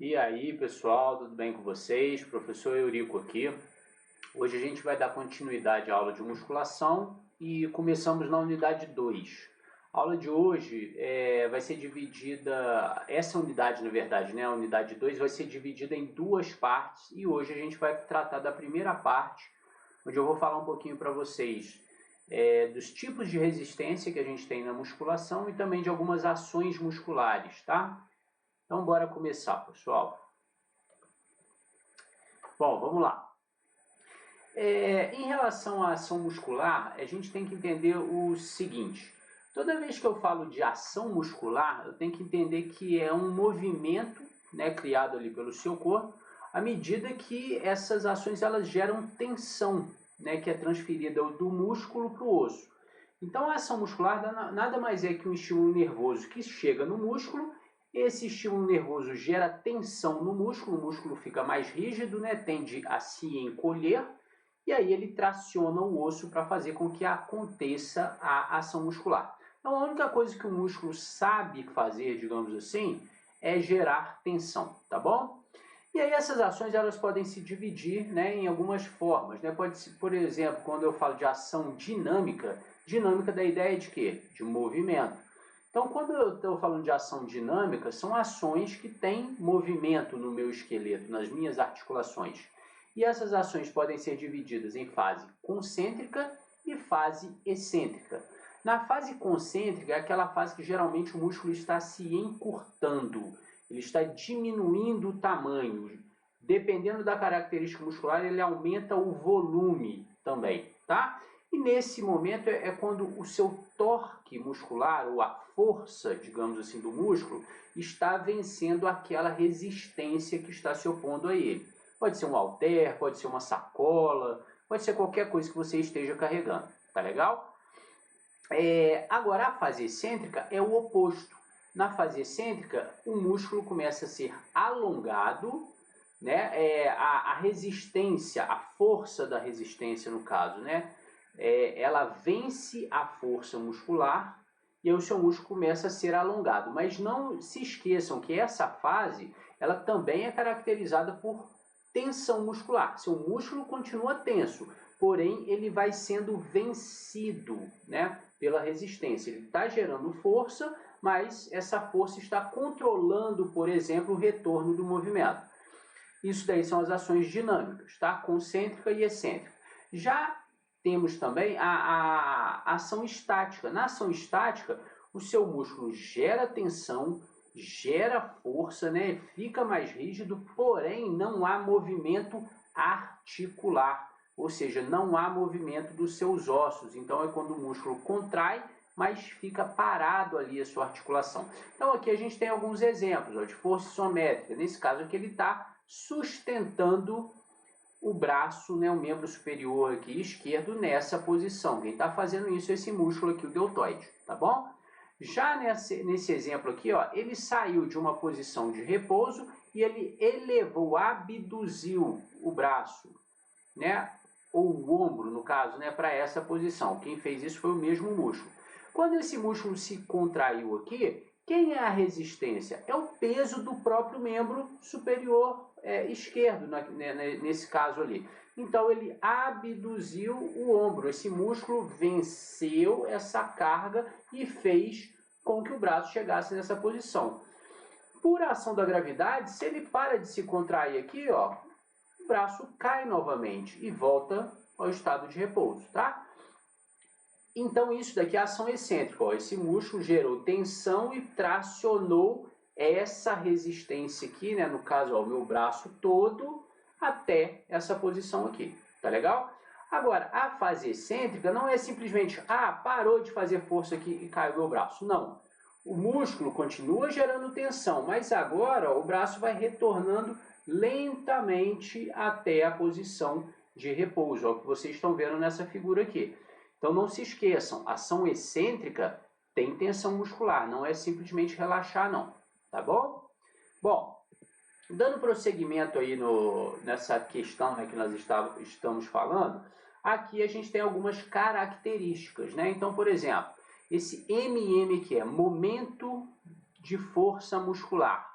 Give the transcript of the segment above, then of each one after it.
E aí, pessoal, tudo bem com vocês? Professor Eurico aqui. Hoje a gente vai dar continuidade à aula de musculação e começamos na unidade 2. A aula de hoje vai ser dividida, essa unidade na verdade, né, a unidade 2 vai ser dividida em duas partes e hoje a gente vai tratar da primeira parte, onde eu vou falar um pouquinho para vocês dos tipos de resistência que a gente tem na musculação e também de algumas ações musculares, tá? Então, bora começar, pessoal. Bom, vamos lá. Em relação à ação muscular, a gente tem que entender o seguinte. Toda vez que eu falo de ação muscular, eu tenho que entender que é um movimento, né, criado ali pelo seu corpo, à medida que essas ações elas geram tensão, né, que é transferida do músculo para o osso. Então, a ação muscular nada mais é que um estímulo nervoso que chega no músculo. Esse estímulo nervoso gera tensão no músculo, o músculo fica mais rígido, né, tende a se encolher, e aí ele traciona o osso para fazer com que aconteça a ação muscular. Então a única coisa que o músculo sabe fazer, digamos assim, é gerar tensão, tá bom? E aí essas ações elas podem se dividir, né, em algumas formas, né? Pode ser, por exemplo, quando eu falo de ação dinâmica, dinâmica da ideia de quê? De movimento. Então, quando eu estou falando de ação dinâmica, são ações que têm movimento no meu esqueleto, nas minhas articulações. E essas ações podem ser divididas em fase concêntrica e fase excêntrica. Na fase concêntrica é aquela fase que geralmente o músculo está se encurtando, ele está diminuindo o tamanho. Dependendo da característica muscular, ele aumenta o volume também, tá? E nesse momento é quando o seu torque muscular, ou a força, digamos assim, do músculo, está vencendo aquela resistência que está se opondo a ele. Pode ser um halter, pode ser uma sacola, pode ser qualquer coisa que você esteja carregando, tá legal? Agora, a fase excêntrica é o oposto. Na fase excêntrica, o músculo começa a ser alongado, né? A resistência, a força da resistência no caso, né? Ela vence a força muscular e aí o seu músculo começa a ser alongado. Mas não se esqueçam que essa fase ela também é caracterizada por tensão muscular. Seu músculo continua tenso, porém ele vai sendo vencido, né, pela resistência. Ele está gerando força, mas essa força está controlando, por exemplo, o retorno do movimento. Isso daí são as ações dinâmicas, tá? Concêntrica e excêntrica. Já temos também a ação estática. Na ação estática, o seu músculo gera tensão, gera força, né? Fica mais rígido, porém não há movimento articular, ou seja, não há movimento dos seus ossos. Então é quando o músculo contrai, mas fica parado ali a sua articulação. Então aqui a gente tem alguns exemplos de força isométrica. Nesse caso aqui ele está sustentando o braço, né, o membro superior aqui esquerdo nessa posição. Quem está fazendo isso é esse músculo aqui, o deltoide, tá bom? Já nesse exemplo aqui, ó, ele saiu de uma posição de repouso e ele elevou, abduziu o braço, né, ou o ombro, no caso, né, para essa posição. Quem fez isso foi o mesmo músculo. Quando esse músculo se contraiu aqui, quem é a resistência? É o peso do próprio membro superior esquerdo, nesse caso ali. Então ele abduziu o ombro, esse músculo venceu essa carga e fez com que o braço chegasse nessa posição. Por ação da gravidade, se ele para de se contrair aqui, ó, o braço cai novamente e volta ao estado de repouso, tá? Então isso daqui é a ação excêntrica, ó. Esse músculo gerou tensão e tracionou essa resistência aqui, né, no caso, ó, o meu braço todo, até essa posição aqui, tá legal? Agora, a fase excêntrica não é simplesmente, parou de fazer força aqui e caiu o meu braço. Não, o músculo continua gerando tensão, mas agora ó, o braço vai retornando lentamente até a posição de repouso, ó, que vocês estão vendo nessa figura aqui. Então não se esqueçam, ação excêntrica tem tensão muscular, não é simplesmente relaxar não. Tá bom? Bom, dando prosseguimento aí nessa questão, né, que nós estamos falando, aqui a gente tem algumas características, né? Então, por exemplo, esse MM que é momento de força muscular.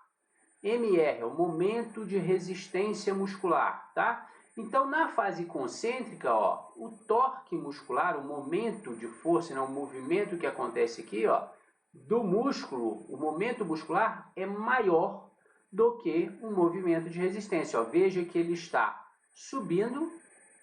MR é o momento de resistência muscular, tá? Então, na fase concêntrica, ó, o torque muscular, o momento de força, né, o movimento que acontece aqui, ó, do músculo, o momento muscular é maior do que o movimento de resistência. Ó. Veja que ele está subindo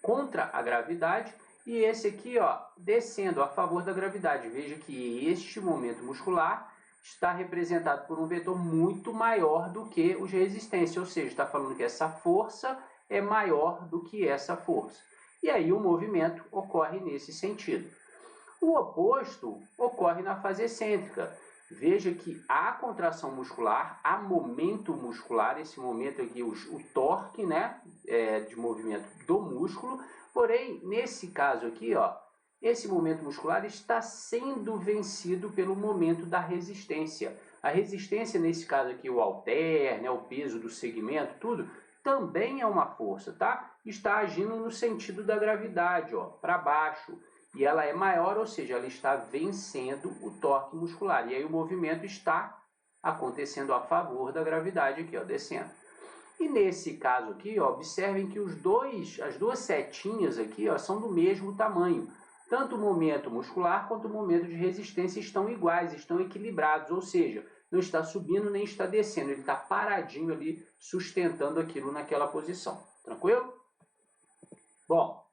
contra a gravidade e esse aqui, ó, descendo a favor da gravidade. Veja que este momento muscular está representado por um vetor muito maior do que o de resistência, ou seja, está falando que essa força é maior do que essa força. E aí o movimento ocorre nesse sentido. O oposto ocorre na fase excêntrica. Veja que há contração muscular, há momento muscular, esse momento aqui, o torque, né, de movimento do músculo, porém, nesse caso aqui, ó, esse momento muscular está sendo vencido pelo momento da resistência. A resistência, nesse caso aqui, o halter, né, o peso do segmento, tudo, também é uma força, tá? Está agindo no sentido da gravidade, ó, para baixo. E ela é maior, ou seja, ela está vencendo o torque muscular. E aí o movimento está acontecendo a favor da gravidade aqui, ó, descendo. E nesse caso aqui, ó, observem que as duas setinhas aqui, ó, são do mesmo tamanho. Tanto o momento muscular quanto o momento de resistência estão iguais, estão equilibrados, ou seja, não está subindo nem está descendo, ele está paradinho ali, sustentando aquilo naquela posição. Tranquilo? Bom,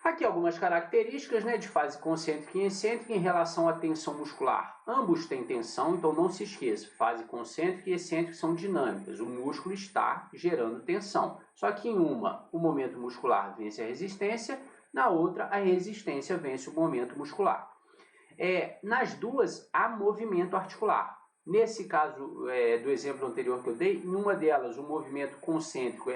aqui algumas características, né, de fase concêntrica e excêntrica em relação à tensão muscular. Ambos têm tensão, então não se esqueça, fase concêntrica e excêntrica são dinâmicas. O músculo está gerando tensão. Só que em uma, o momento muscular vence a resistência, na outra, a resistência vence o momento muscular. Nas duas, há movimento articular. Nesse caso do exemplo anterior que eu dei, em uma delas, o movimento concêntrico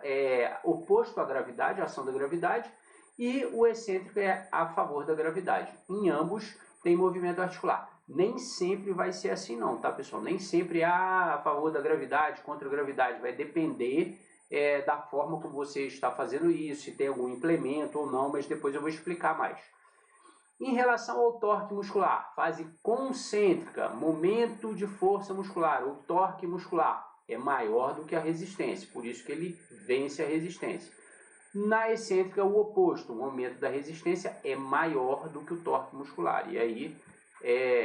é oposto à gravidade, à ação da gravidade, e o excêntrico é a favor da gravidade. Em ambos, tem movimento articular. Nem sempre vai ser assim não, tá, pessoal? Nem sempre a favor da gravidade, contra a gravidade. Vai depender da forma como você está fazendo isso, se tem algum implemento ou não, mas depois eu vou explicar mais. Em relação ao torque muscular, fase concêntrica, momento de força muscular, o torque muscular é maior do que a resistência, por isso que ele vence a resistência. Na excêntrica, o oposto, o momento da resistência é maior do que o torque muscular, e aí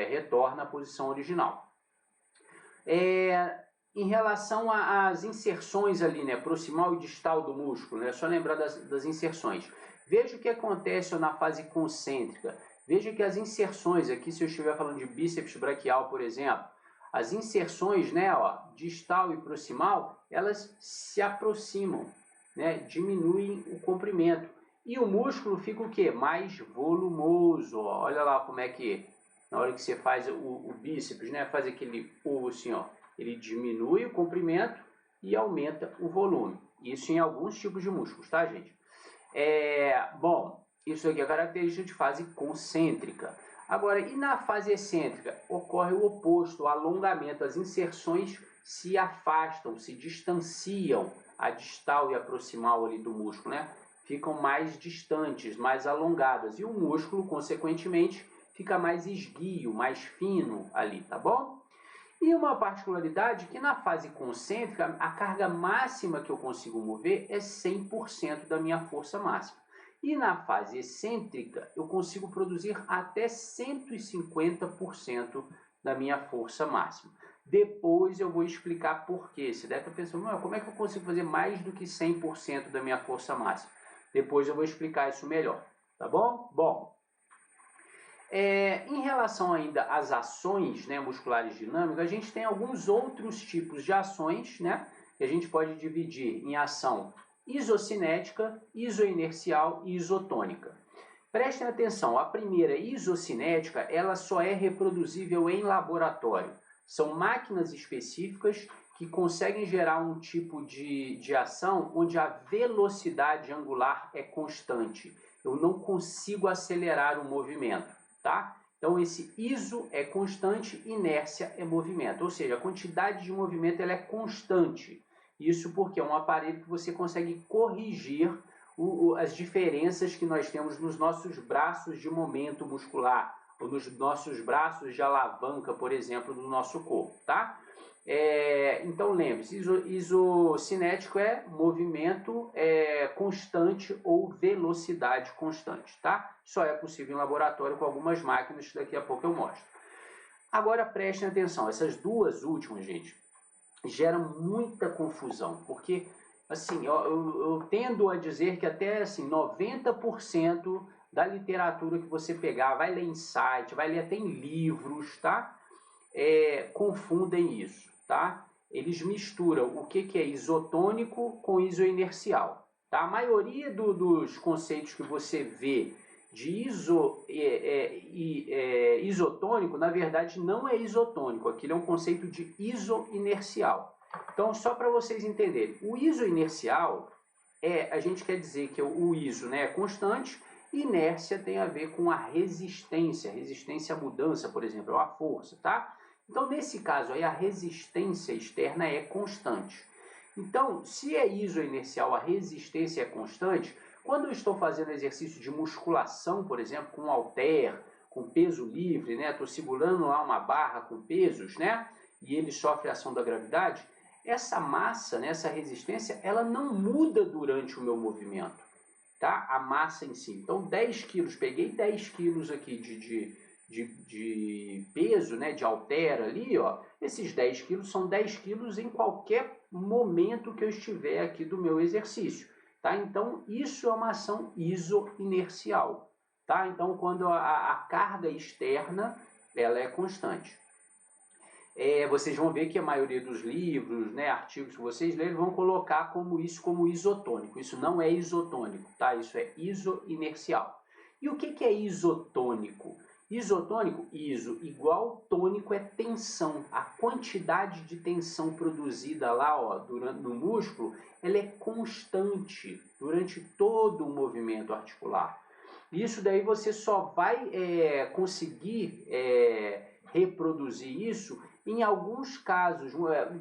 retorna à posição original. Em relação às inserções ali, né, proximal e distal do músculo, né, só lembrar das inserções. Veja o que acontece na fase concêntrica. Veja que as inserções, aqui se eu estiver falando de bíceps braquial, por exemplo, as inserções, né, ó, distal e proximal, elas se aproximam, né, diminuem o comprimento. E o músculo fica o quê? Mais volumoso. Ó. Olha lá como é que, na hora que você faz o bíceps, né, faz aquele ovo assim, ó, ele diminui o comprimento e aumenta o volume. Isso em alguns tipos de músculos, tá, gente? Bom, isso aqui é característica de fase concêntrica. Agora, e na fase excêntrica? Ocorre o oposto, o alongamento. As inserções se afastam, se distanciam, a distal e a proximal ali do músculo, né? Ficam mais distantes, mais alongadas. E o músculo, consequentemente, fica mais esguio, mais fino ali, tá bom? E uma particularidade que na fase concêntrica, a carga máxima que eu consigo mover é 100% da minha força máxima. E na fase excêntrica, eu consigo produzir até 150% da minha força máxima. Depois eu vou explicar por quê. Você deve estar pensando, como é que eu consigo fazer mais do que 100% da minha força máxima? Depois eu vou explicar isso melhor, tá bom? Bom, em relação ainda às ações, né, musculares dinâmicas, a gente tem alguns outros tipos de ações, né, que a gente pode dividir em ação isocinética, isoinercial e isotônica. Prestem atenção, a primeira, isocinética, ela só é reproduzível em laboratório. São máquinas específicas que conseguem gerar um tipo de ação onde a velocidade angular é constante. Eu não consigo acelerar o movimento, tá? Então esse iso é constante, inércia é movimento, ou seja, a quantidade de movimento ela é constante. Isso porque é um aparelho que você consegue corrigir as diferenças que nós temos nos nossos braços de momento muscular, ou nos nossos braços de alavanca, por exemplo, do nosso corpo, tá? Então lembre-se, isocinético é movimento constante ou velocidade constante, tá? Só é possível em laboratório com algumas máquinas, daqui a pouco eu mostro. Agora prestem atenção, essas duas últimas, gente, geram muita confusão, porque assim, eu tendo a dizer que até assim, 90% da literatura que você pegar, vai ler em site, vai ler até em livros, tá? Confundem isso, tá? Eles misturam o que é isotônico com isoinercial, tá? A maioria dos conceitos que você vê de isotônico, na verdade, não é isotônico, aquilo é um conceito de isoinercial. Então, só para vocês entenderem, o isoinercial a gente quer dizer que o iso, né, é constante, inércia tem a ver com a resistência à mudança, por exemplo, ou a força, tá? Então, nesse caso aí, a resistência externa é constante. Então, se é isoinercial, a resistência é constante, quando eu estou fazendo exercício de musculação, por exemplo, com halter, com peso livre, né? Estou segurando lá uma barra com pesos, né? E ele sofre a ação da gravidade, essa massa, né, essa resistência, ela não muda durante o meu movimento, tá? A massa em si. Então, 10 quilos, peguei 10 quilos aqui de peso, né, de halter ali, ó. Esses 10 quilos são 10 quilos em qualquer momento que eu estiver aqui do meu exercício, tá? Então, isso é uma ação isoinercial, tá? Então, quando a carga externa, ela é constante. Vocês vão ver que a maioria dos livros, né, artigos que vocês lerem, vão colocar como isotônico. Isso não é isotônico, tá? Isso é isoinercial. E o que é isotônico? Isotônico, iso igual tônico é tensão. A quantidade de tensão produzida lá, ó, no músculo, ela é constante durante todo o movimento articular. Isso daí você só vai conseguir reproduzir isso em alguns casos.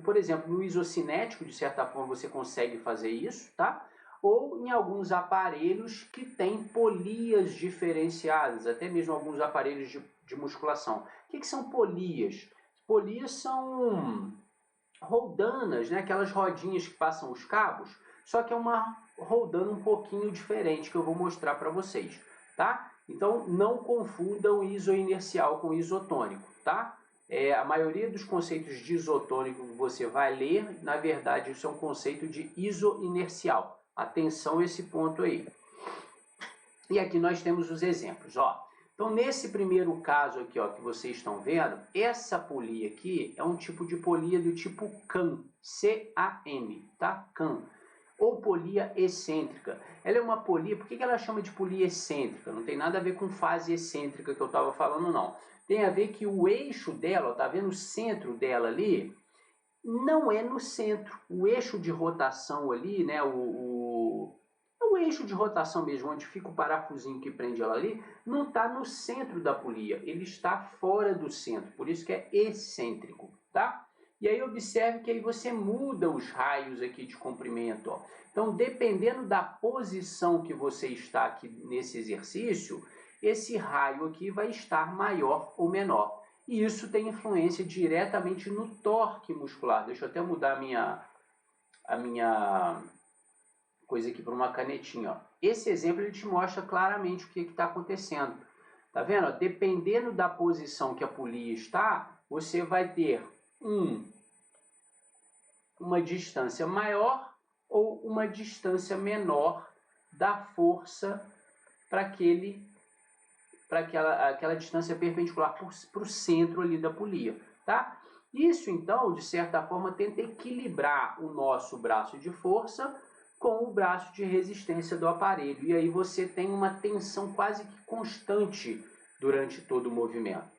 Por exemplo, no isocinético, de certa forma, você consegue fazer isso, tá? Ou em alguns aparelhos que têm polias diferenciadas, até mesmo alguns aparelhos de musculação. O que são polias? Polias são roldanas, né? Aquelas rodinhas que passam os cabos, só que é uma roldana um pouquinho diferente que eu vou mostrar para vocês, tá? Então não confundam isoinercial com isotônico, tá? A maioria dos conceitos de isotônico que você vai ler, na verdade, isso é um conceito de isoinercial. Atenção a esse ponto aí. E aqui nós temos os exemplos, ó. Então, nesse primeiro caso aqui, ó, que vocês estão vendo, essa polia aqui é um tipo de polia do tipo CAM, C-A-M, tá? CAM, ou polia excêntrica. Ela é uma polia, por que ela chama de polia excêntrica? Não tem nada a ver com fase excêntrica que eu estava falando, não. Tem a ver que o eixo dela, ó, tá vendo o centro dela ali? Não é no centro. O eixo de rotação ali, né, o eixo de rotação mesmo, onde fica o parafusinho que prende ela ali, não está no centro da polia, ele está fora do centro, por isso que é excêntrico, tá? E aí observe que aí você muda os raios aqui de comprimento, ó. Então, dependendo da posição que você está aqui nesse exercício, esse raio aqui vai estar maior ou menor. E isso tem influência diretamente no torque muscular. Deixa eu até mudar a minha coisa aqui para uma canetinha. Ó. Esse exemplo ele te mostra claramente o que está acontecendo. Tá vendo? Ó, dependendo da posição que a polia está, você vai ter uma distância maior ou uma distância menor da força para aquela distância perpendicular para o centro ali da polia. Tá? Isso, então, de certa forma, tenta equilibrar o nosso braço de força com o braço de resistência do aparelho. E aí você tem uma tensão quase que constante durante todo o movimento.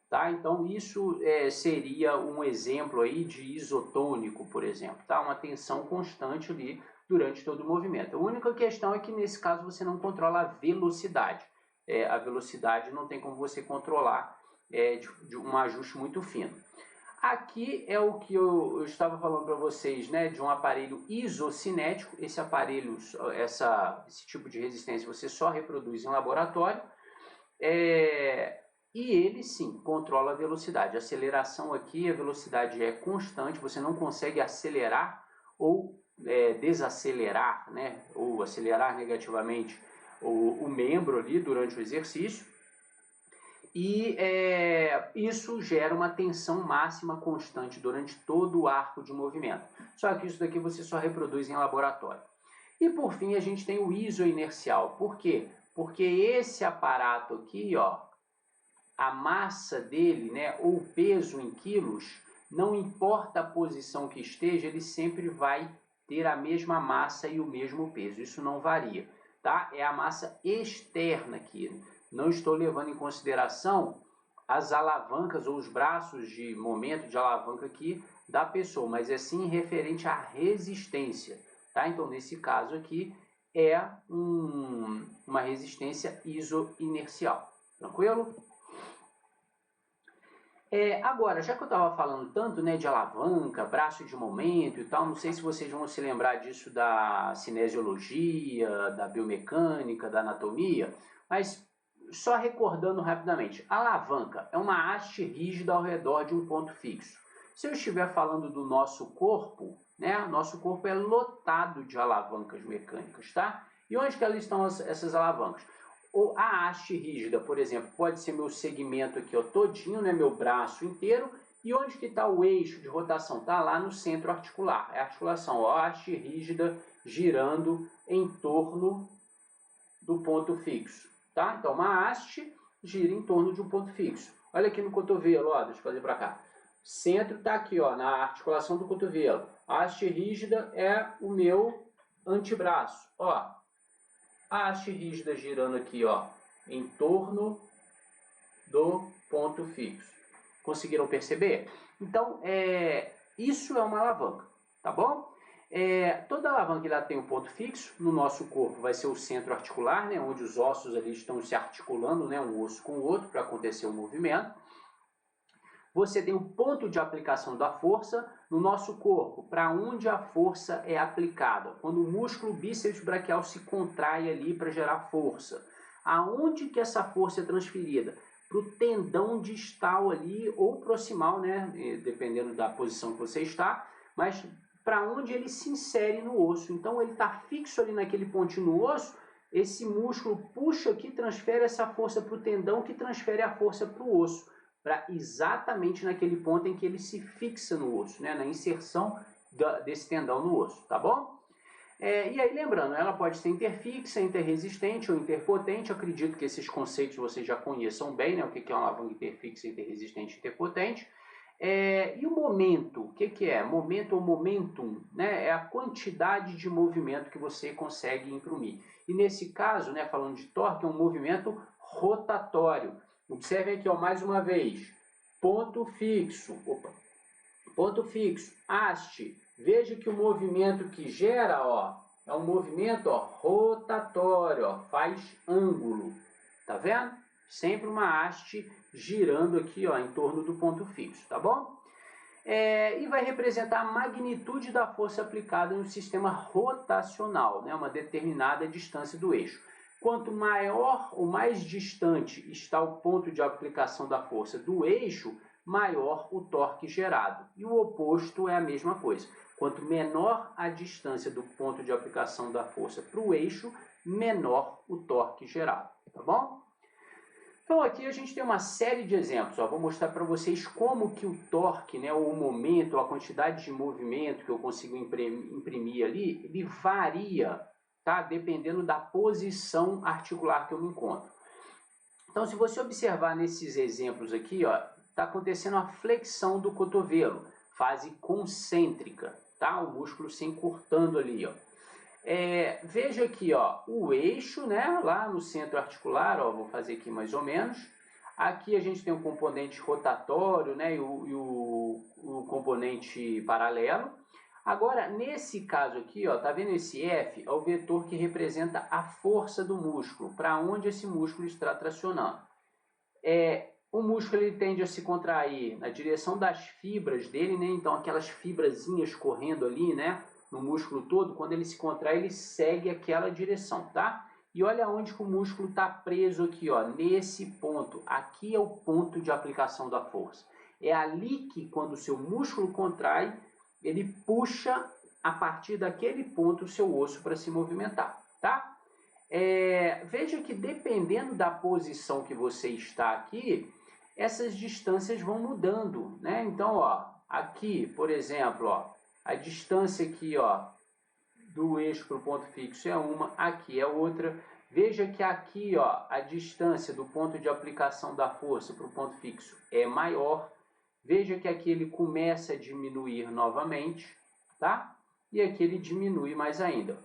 Tá? Então isso seria um exemplo aí de isotônico, por exemplo. Tá? Uma tensão constante ali durante todo o movimento. A única questão é que nesse caso você não controla a velocidade. A velocidade não tem como você controlar de um ajuste muito fino. Aqui é o que eu estava falando para vocês, né, de um aparelho isocinético. Esse aparelho, esse tipo de resistência você só reproduz em laboratório. E ele sim controla a velocidade. A aceleração aqui, a velocidade é constante, você não consegue acelerar ou desacelerar, né? Ou acelerar negativamente o membro ali durante o exercício. E isso gera uma tensão máxima constante durante todo o arco de movimento. Só que isso daqui você só reproduz em laboratório. E por fim a gente tem o isoinercial. Por quê? Porque esse aparato aqui, ó, a massa dele, né, ou o peso em quilos, não importa a posição que esteja, ele sempre vai ter a mesma massa e o mesmo peso. Isso não varia, tá? É a massa externa aqui. Não estou levando em consideração as alavancas ou os braços de momento de alavanca aqui da pessoa, mas é sim referente à resistência, tá? Então, nesse caso aqui, é uma resistência isoinercial. Tranquilo? Agora, já que eu estava falando tanto, né, de alavanca, braço de momento e tal, não sei se vocês vão se lembrar disso da cinesiologia, da biomecânica, da anatomia, mas só recordando rapidamente, a alavanca é uma haste rígida ao redor de um ponto fixo. Se eu estiver falando do nosso corpo, né, nosso corpo é lotado de alavancas mecânicas, tá? E onde que elas estão essas alavancas? Ou a haste rígida, por exemplo, pode ser meu segmento aqui, ó, todinho, né, meu braço inteiro. E onde que está o eixo de rotação? Está lá no centro articular. É a articulação, ó, a haste rígida girando em torno do ponto fixo. Tá? Então, uma haste gira em torno de um ponto fixo. Olha aqui no cotovelo, ó, deixa eu fazer para cá. Centro está aqui, ó, na articulação do cotovelo. A haste rígida é o meu antebraço. Ó, a haste rígida girando aqui, ó, em torno do ponto fixo. Conseguiram perceber? Então, isso é uma alavanca, tá bom? Toda alavanca ela tem um ponto fixo. No nosso corpo vai ser o centro articular, né, onde os ossos ali estão se articulando, né, um osso com o outro para acontecer o movimento. Você tem o ponto de aplicação da força no nosso corpo, para onde a força é aplicada. Quando o músculo bíceps braquial se contrai ali para gerar força. Aonde que essa força é transferida? Para o tendão distal ali, ou proximal, né? Dependendo da posição que você está, mas para onde ele se insere no osso. Então ele está fixo ali naquele pontinho no osso, esse músculo puxa aqui, transfere essa força para o tendão, que transfere a força para o osso, para exatamente naquele ponto em que ele se fixa no osso, né? Na inserção desse tendão no osso, tá bom? E aí lembrando, ela pode ser interfixa, interresistente ou interpotente. Eu acredito que esses conceitos vocês já conheçam bem, né? O que é uma alavanca interfixa, interresistente, interpotente. E o momento, o que é? Momento ou momentum, né? É a quantidade de movimento que você consegue imprimir. E nesse caso, né, falando de torque, é um movimento rotatório. Observem aqui, ó, mais uma vez, ponto fixo, ponto fixo, haste. Veja que o movimento que gera, ó, é um movimento, ó, rotatório, ó, faz ângulo, tá vendo? Sempre uma haste girando aqui, ó, em torno do ponto fixo, tá bom? E vai representar a magnitude da força aplicada no sistema rotacional, né, uma determinada distância do eixo. Quanto maior ou mais distante está o ponto de aplicação da força do eixo, maior o torque gerado. E o oposto é a mesma coisa. Quanto menor a distância do ponto de aplicação da força para o eixo, menor o torque gerado. Tá bom? Então aqui a gente tem uma série de exemplos. Ó. Vou mostrar para vocês como que o torque, né, o momento, a quantidade de movimento que eu consigo imprimir ali, ele varia, tá? Dependendo da posição articular que eu me encontro. Então, se você observar nesses exemplos aqui, está acontecendo a flexão do cotovelo, fase concêntrica, tá? O músculo se encurtando ali, ó. Veja aqui, ó, o eixo, né, lá no centro articular, ó, vou fazer aqui mais ou menos. Aqui a gente tem o componente rotatório, né, e o componente paralelo. Agora, nesse caso aqui, ó, tá vendo esse F? É o vetor que representa a força do músculo, para onde esse músculo está tracionando. O músculo ele tende a se contrair na direção das fibras dele, né? Então aquelas fibrazinhas correndo ali, né, no músculo todo, quando ele se contrai, ele segue aquela direção, tá? E olha onde que o músculo está preso aqui, ó, nesse ponto. Aqui é o ponto de aplicação da força. É ali que, quando o seu músculo contrai, ele puxa a partir daquele ponto o seu osso para se movimentar, tá? Veja que dependendo da posição que você está aqui, essas distâncias vão mudando, né? Então, ó, aqui, por exemplo, ó, a distância aqui, ó, do eixo para o ponto fixo é uma, aqui é outra. Veja que aqui, ó, a distância do ponto de aplicação da força para o ponto fixo é maior. Veja que aqui ele começa a diminuir novamente, tá? E aqui ele diminui mais ainda.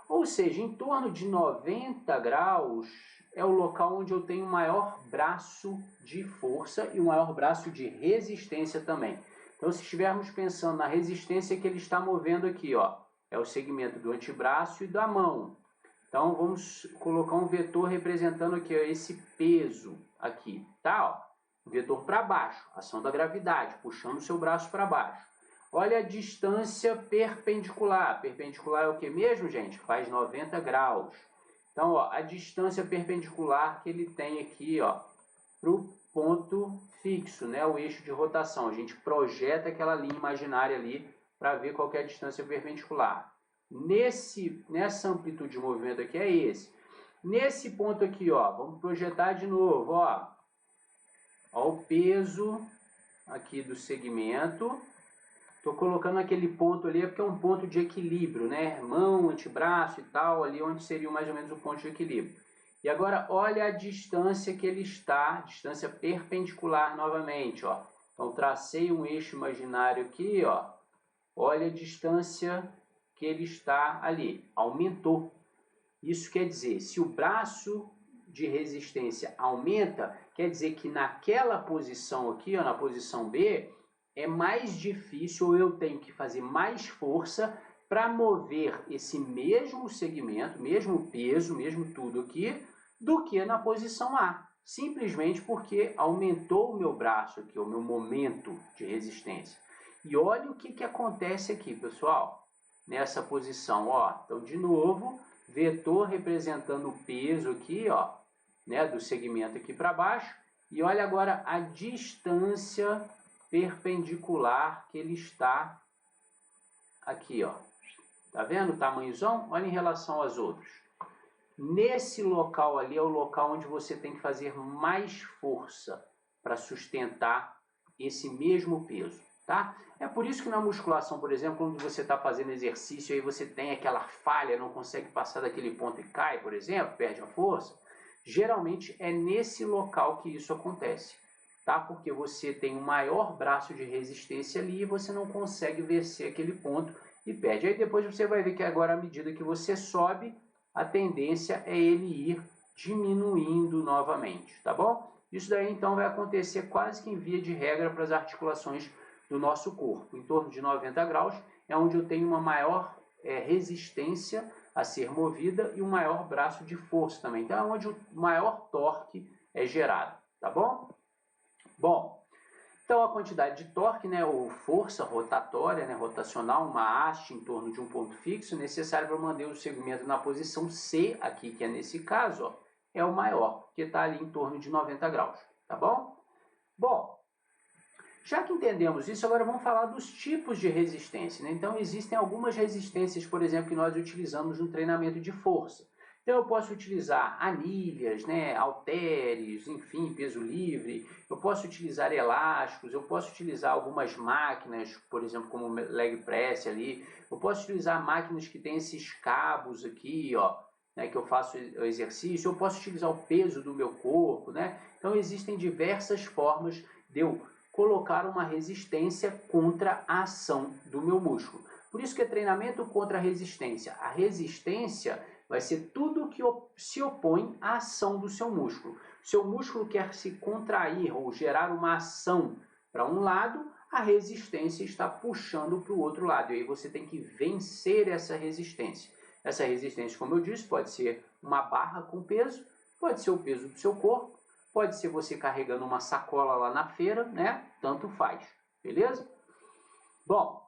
Ou seja, em torno de 90 graus é o local onde eu tenho maior braço de força e o maior braço de resistência também. Então, se estivermos pensando na resistência que ele está movendo aqui, ó, é o segmento do antebraço e da mão. Então, vamos colocar um vetor representando aqui, ó, esse peso aqui, tá? Ó, vetor para baixo, ação da gravidade, puxando o seu braço para baixo. Olha a distância perpendicular. Perpendicular é o que mesmo, gente? Faz 90 graus. Então, ó, a distância perpendicular que ele tem aqui, ó, para o ponto fixo, né? O eixo de rotação. A gente projeta aquela linha imaginária ali para ver qual que é a distância perpendicular. Nessa amplitude de movimento aqui é esse. Nesse ponto aqui, ó, vamos projetar de novo, ó o peso aqui do segmento. Estou colocando aquele ponto ali porque é um ponto de equilíbrio, né? Mão, antebraço e tal, ali onde seria mais ou menos o ponto de equilíbrio. E agora olha a distância que ele está, distância perpendicular novamente, ó. Então tracei um eixo imaginário aqui, ó. Olha a distância que ele está ali, aumentou. Isso quer dizer, se o braço de resistência aumenta, quer dizer que naquela posição aqui, ó, na posição B, é mais difícil, ou eu tenho que fazer mais força para mover esse mesmo segmento, mesmo peso, mesmo tudo aqui, do que na posição A. Simplesmente porque aumentou o meu braço aqui, o meu momento de resistência. E olha o que acontece aqui, pessoal, nessa posição, ó. Então, de novo, vetor representando o peso aqui, ó, né, do segmento aqui para baixo. E olha agora a distância perpendicular que ele está aqui, ó. Tá vendo o tamanhozão? Olha em relação aos outros. Nesse local ali é o local onde você tem que fazer mais força para sustentar esse mesmo peso, tá? É por isso que na musculação, por exemplo, quando você está fazendo exercício e você tem aquela falha, não consegue passar daquele ponto e cai, por exemplo, perde a força, geralmente é nesse local que isso acontece, tá? Porque você tem um maior braço de resistência ali e você não consegue vencer aquele ponto e perde. Aí depois você vai ver que agora, à medida que você sobe, a tendência é ele ir diminuindo novamente, tá bom? Isso daí então vai acontecer quase que em via de regra para as articulações do nosso corpo. Em torno de 90 graus é onde eu tenho uma maior resistência a ser movida e um maior braço de força também. Então é onde o maior torque é gerado, tá bom? Bom, então a quantidade de torque, né, ou força rotatória, né, rotacional, uma haste em torno de um ponto fixo, necessário para manter o segmento na posição C, aqui que é nesse caso, ó, é o maior, que está ali em torno de 90 graus, tá bom? Bom, já que entendemos isso, agora vamos falar dos tipos de resistência, né? Então existem algumas resistências, por exemplo, que nós utilizamos no treinamento de força. Então eu posso utilizar anilhas, né, halteres, enfim, peso livre, eu posso utilizar elásticos, eu posso utilizar algumas máquinas, por exemplo, como o leg press ali, eu posso utilizar máquinas que têm esses cabos aqui, ó, né, que eu faço o exercício, eu posso utilizar o peso do meu corpo, né? Então existem diversas formas de eu colocar uma resistência contra a ação do meu músculo. Por isso que é treinamento contra a resistência. A resistência vai ser tudo que se opõe à ação do seu músculo. Seu músculo quer se contrair ou gerar uma ação para um lado, a resistência está puxando para o outro lado. E aí você tem que vencer essa resistência. Essa resistência, como eu disse, pode ser uma barra com peso, pode ser o peso do seu corpo, pode ser você carregando uma sacola lá na feira, né? Tanto faz, beleza? Bom,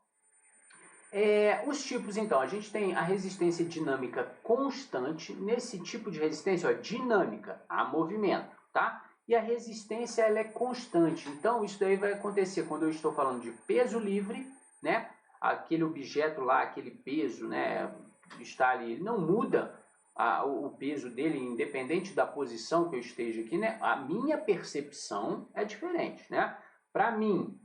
Os tipos, então, a gente tem a resistência dinâmica constante. Nesse tipo de resistência, ó, dinâmica, a movimento, tá? E a resistência, ela é constante. Então, isso daí vai acontecer quando eu estou falando de peso livre, né? Aquele objeto lá, aquele peso, né, está ali, ele não muda o peso dele, independente da posição que eu esteja aqui, né? A minha percepção é diferente, né? Para mim,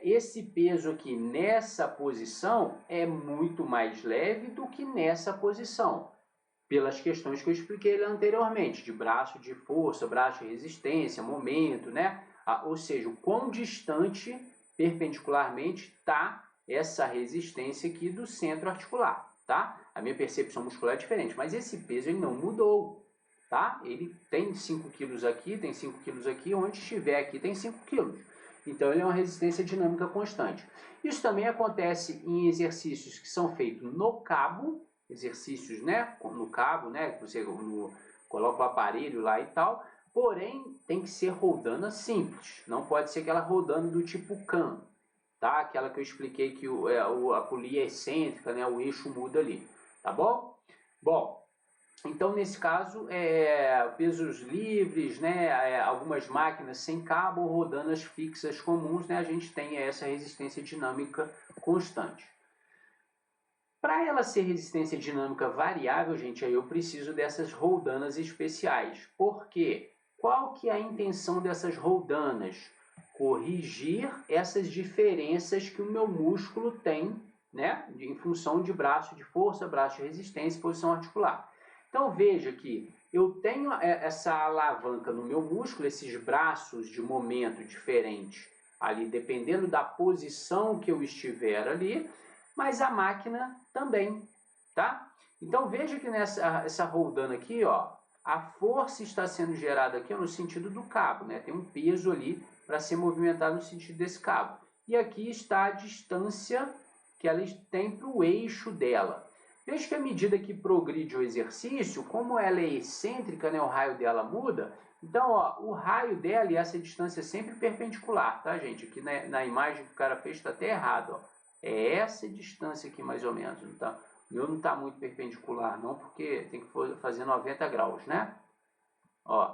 esse peso aqui nessa posição é muito mais leve do que nessa posição, pelas questões que eu expliquei anteriormente, de braço de força, braço de resistência, momento, né? Ou seja, o quão distante perpendicularmente está essa resistência aqui do centro articular, tá? A minha percepção muscular é diferente, mas esse peso ele não mudou, tá? Ele tem 5 quilos aqui, tem 5 quilos aqui, onde estiver aqui tem 5 quilos. Então, ele é uma resistência dinâmica constante. Isso também acontece em exercícios que são feitos no cabo, exercícios, né, no cabo, né, que você coloca o aparelho lá e tal, porém, tem que ser roldana simples. Não pode ser aquela roldana do tipo CAN, tá? Aquela que eu expliquei que a polia é excêntrica, né, o eixo muda ali, tá bom? Bom, então, nesse caso, pesos livres, né, algumas máquinas sem cabo, rodanas fixas comuns, né, a gente tem essa resistência dinâmica constante. Para ela ser resistência dinâmica variável, gente, aí eu preciso dessas roldanas especiais. Por quê? Qual que é a intenção dessas roldanas? Corrigir essas diferenças que o meu músculo tem, né, em função de braço de força, braço de resistência e posição articular. Então veja que eu tenho essa alavanca no meu músculo, esses braços de momento diferentes ali, dependendo da posição que eu estiver ali, mas a máquina também, tá? Então veja que essa roldana aqui, ó, a força está sendo gerada aqui no sentido do cabo, né? Tem um peso ali para ser movimentado no sentido desse cabo. E aqui está a distância que ela tem para o eixo dela. Veja que à medida que progride o exercício, como ela é excêntrica, né, o raio dela muda, então ó, o raio dela e essa distância é sempre perpendicular, tá, gente? Aqui na imagem que o cara fez está até errado, ó. É essa distância aqui mais ou menos, tá? O meu não está muito perpendicular não, porque tem que fazer 90 graus, né? Ó,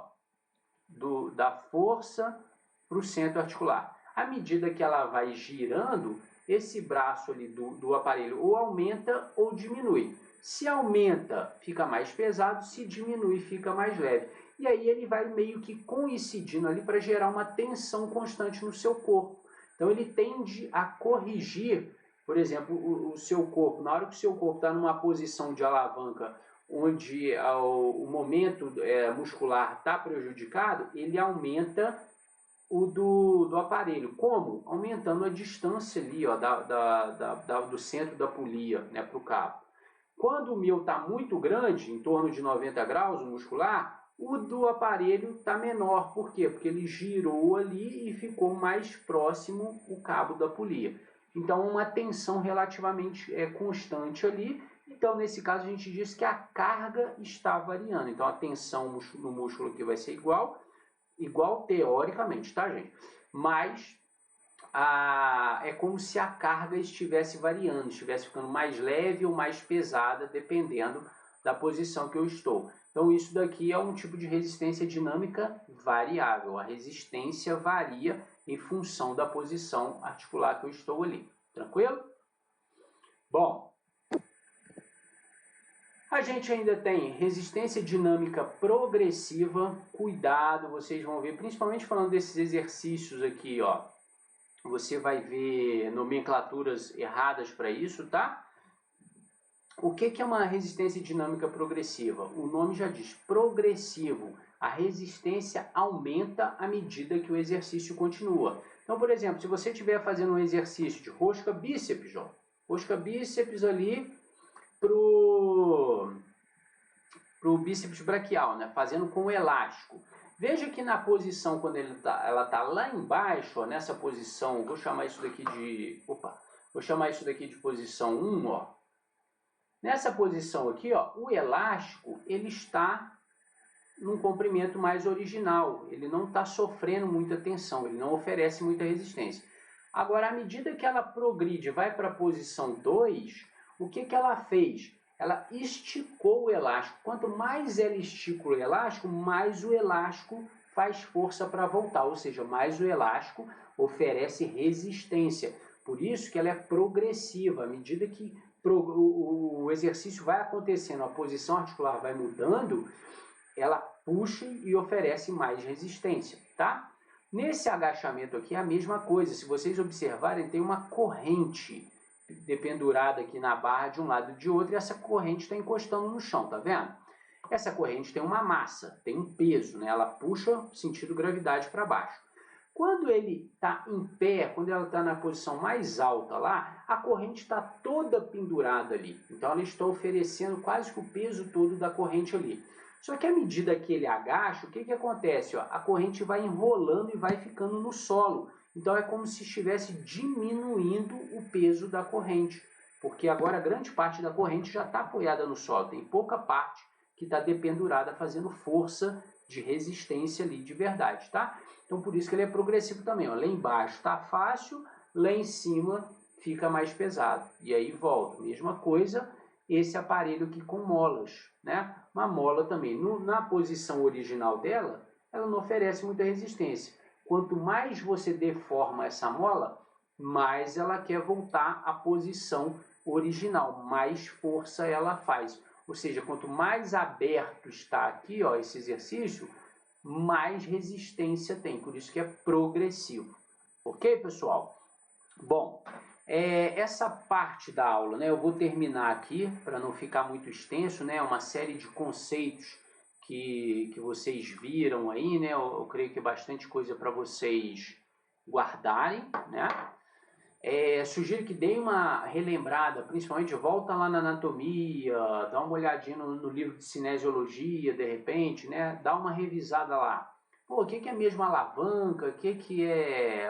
da força para o centro articular. À medida que ela vai girando, esse braço ali do aparelho ou aumenta ou diminui. Se aumenta, fica mais pesado, se diminui, fica mais leve. E aí ele vai meio que coincidindo ali para gerar uma tensão constante no seu corpo. Então ele tende a corrigir, por exemplo, o seu corpo. Na hora que o seu corpo está numa posição de alavanca, onde o momento muscular está prejudicado, ele aumenta o do aparelho. Como? Aumentando a distância ali, ó, do centro da polia, né, para o cabo. Quando o meu está muito grande, em torno de 90 graus, o muscular, o do aparelho está menor. Por quê? Porque ele girou ali e ficou mais próximo o cabo da polia. Então, uma tensão relativamente constante ali. Então, nesse caso, a gente diz que a carga está variando. Então, a tensão no músculo aqui vai ser igual teoricamente, tá, gente? Mas é como se a carga estivesse variando, estivesse ficando mais leve ou mais pesada, dependendo da posição que eu estou. Então, isso daqui é um tipo de resistência dinâmica variável. A resistência varia em função da posição articular que eu estou ali. Tranquilo? Bom, a gente ainda tem resistência dinâmica progressiva. Cuidado, vocês vão ver, principalmente falando desses exercícios aqui, ó. Você vai ver nomenclaturas erradas para isso, tá? O que é uma resistência dinâmica progressiva? O nome já diz, progressivo. A resistência aumenta à medida que o exercício continua. Então, por exemplo, se você estiver fazendo um exercício de rosca bíceps, ó, rosca bíceps ali pro bíceps braquial, né? Fazendo com o elástico. Veja que na posição, quando ela tá lá embaixo, ó, nessa posição, vou chamar isso daqui de posição 1, ó. Nessa posição aqui, ó, o elástico, ele está num comprimento mais original, ele não está sofrendo muita tensão, ele não oferece muita resistência. Agora, à medida que ela progride, vai para a posição 2, o que ela fez? Ela esticou o elástico. Quanto mais ela estica o elástico, mais o elástico faz força para voltar, ou seja, mais o elástico oferece resistência. Por isso que ela é progressiva. À medida que o exercício vai acontecendo, a posição articular vai mudando, ela puxa e oferece mais resistência, tá? Nesse agachamento aqui é a mesma coisa. Se vocês observarem, tem uma corrente dependurada aqui na barra de um lado e de outro, e essa corrente está encostando no chão, tá vendo? Essa corrente tem uma massa, tem um peso, né? Ela puxa sentido gravidade para baixo. Quando ele está em pé, quando ela está na posição mais alta lá, a corrente está toda pendurada ali. Então ela está oferecendo quase que o peso todo da corrente ali. Só que à medida que ele agacha, o que acontece? A corrente vai enrolando e vai ficando no solo. Então é como se estivesse diminuindo o peso da corrente. Porque agora grande parte da corrente já está apoiada no solo. Tem pouca parte que está dependurada fazendo força de resistência ali de verdade, tá? Então por isso que ele é progressivo também. Ó. Lá embaixo está fácil, lá em cima fica mais pesado. E aí volta. Mesma coisa esse aparelho aqui com molas, né? Uma mola também, na posição original dela, ela não oferece muita resistência. Quanto mais você deforma essa mola, mais ela quer voltar à posição original, mais força ela faz. Ou seja, quanto mais aberto está aqui, ó, esse exercício, mais resistência tem. Por isso que é progressivo. Ok, pessoal? Bom, essa parte da aula, né, eu vou terminar aqui para não ficar muito extenso, né, uma série de conceitos que vocês viram aí, né, eu creio que bastante coisa para vocês guardarem, né. Sugiro que deem uma relembrada, principalmente volta lá na anatomia, dá uma olhadinha no livro de cinesiologia, de repente, né, dá uma revisada lá. Pô, o que é mesmo alavanca?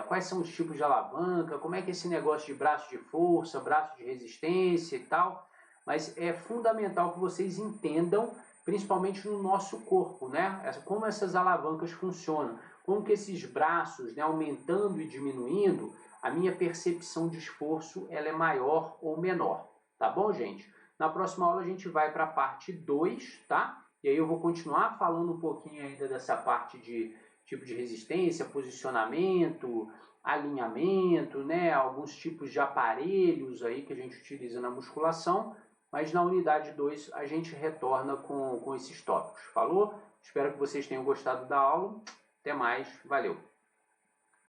Quais são os tipos de alavanca? Como é que é esse negócio de braço de força, braço de resistência e tal? Mas é fundamental que vocês entendam, principalmente no nosso corpo, né? Como essas alavancas funcionam, como que esses braços, né, aumentando e diminuindo, a minha percepção de esforço ela é maior ou menor, tá bom, gente? Na próxima aula a gente vai para a parte 2, tá? E aí eu vou continuar falando um pouquinho ainda dessa parte de tipo de resistência, posicionamento, alinhamento, né? Alguns tipos de aparelhos aí que a gente utiliza na musculação, mas na unidade 2 a gente retorna com esses tópicos. Falou? Espero que vocês tenham gostado da aula. Até mais. Valeu!